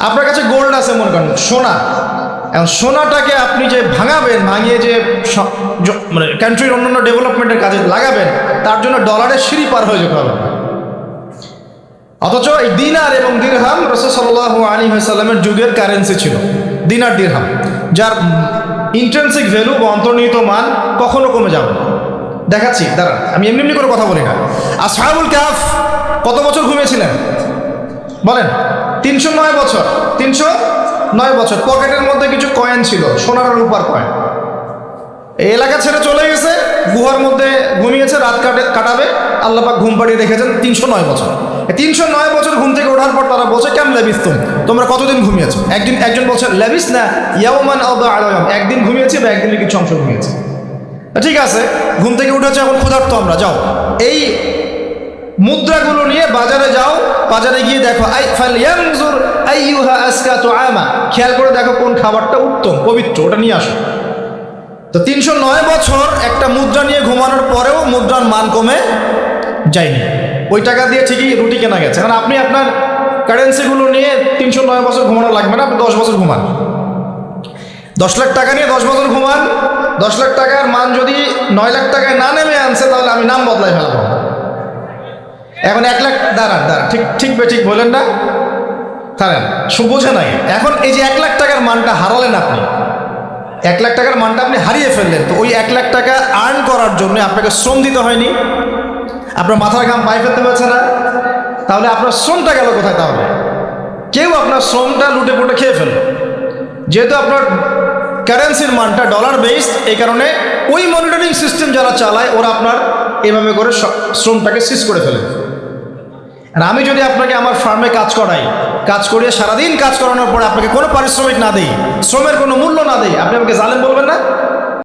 আপনার কাছে গোল্ড আছে মনে করেন, সোনা। এখন সোনাটাকে আপনি যে ভাঙাবেন, ভাঙিয়ে যে মানে কান্ট্রির অন্যান্য ডেভেলপমেন্টের কাজে লাগাবেন, তার জন্য ডলারের সিঁড়ি পার হয়ে যেতে হবে। অথচ এই দিনার এবং দিরহাম রাসূল সাল্লাল্লাহু আলাইহি ওয়াসাল্লামের যুগের কারেন্সি ছিল, দিনার দিরহাম, যার ইন্ট্রিনসিক ভ্যালু বা অন্তর্নিহিত মান কখনো কমে যাবে না। দেখাচ্ছি, দাঁড়ান, আমি এমনি এমনি করে কথা বলি না। আসহাবুল কাহফ কত বছর ঘুমিয়েছিলেন বলেন? 309 বছর। 309 বছর। পকেটের মধ্যে কিছু কয়েন ছিল, সোনার আর রূপার কয়েন। এই এলাকা ছেড়ে চলে গেছে, গুহার মধ্যে ঘুমিয়েছে, রাত কাটাবে। আল্লাহ পাক ঘুম পাড়িয়ে রেখেছেন 309 বছর। 309 বছর ঘুম থেকে ওঠার পর তারা বলছে, কেম লেবিস তোমরা কতদিন ঘুমিয়েছো? একজন বলছে লেবিস না ইয়াওমান আও বা'দা ইয়াওম, একদিন ঘুমিয়েছি বা একদিনের কিছু অংশ ঘুমিয়েছি। ঠিক আছে, ঘুম থেকে উঠেছে, এখন ক্ষুধার্ত আমরা, যাও এই মুদ্রাগুলো নিয়ে বাজারে যাও, বাজারে গিয়ে দেখো ফালয়ানজুর আইয়ুহা আসকা তুআমা, খেয়াল করে দেখো কোন খাবারটা উত্তম পবিত্র, ওটা নিয়ে আসো। তো 309 বছর একটা মুদ্রা নিয়ে ঘুমানোর পরেও মুদ্রার মান কমে যায়নি। ওই টাকা দিয়ে ঠিকই রুটি কেনা গেছে। কারণ আপনি আপনার কারেন্সিগুলো নিয়ে 309 বছর ঘুমানো লাগবে না, আপনি 10 বছর ঘুমান। 10 লাখ টাকা নিয়ে 10 বছর ঘুমান। 10 লাখ টাকার মান যদি 9 লাখ টাকায় না নেমে আনছে, তাহলে আমি নাম বদলাই ফেলাবো। এখন 1 লাখ, দাঁড়ান, ঠিক বলেন না, দাঁড়ান, বোঝে নাই। এখন এই যে 1 লাখ টাকার মানটা হারালেন আপনি, 1 লাখ টাকার মানটা আপনি হারিয়ে ফেললেন। তো ওই 1 লাখ টাকা আর্ন করার জন্য আপনাকে শ্রম দিতে হয়নি, আপনার মাথার ঘাম পায়ে ফেলতে পারছে না, তাহলে আপনার শ্রমটা গেল কোথায়? তাহলে কেউ আপনার শ্রমটা লুটে পুটে খেয়ে ফেলল। যেহেতু আপনার কারেন্সির মানটা ডলার বেসড, এই কারণে ওই মনিটরিং সিস্টেম যারা চালায় ওরা আপনার এভাবে করে শ্রমটাকে সিজ করে ফেলে। আর আমি যদি আপনাকে আমার ফার্মে কাজ করিয়ে সারাদিন কাজ করানোর পরে আপনাকে কোনো পারিশ্রমিক না দেই, শ্রমের কোনো মূল্য না দেই, আপনি আমাকে জালেম বলবেন না?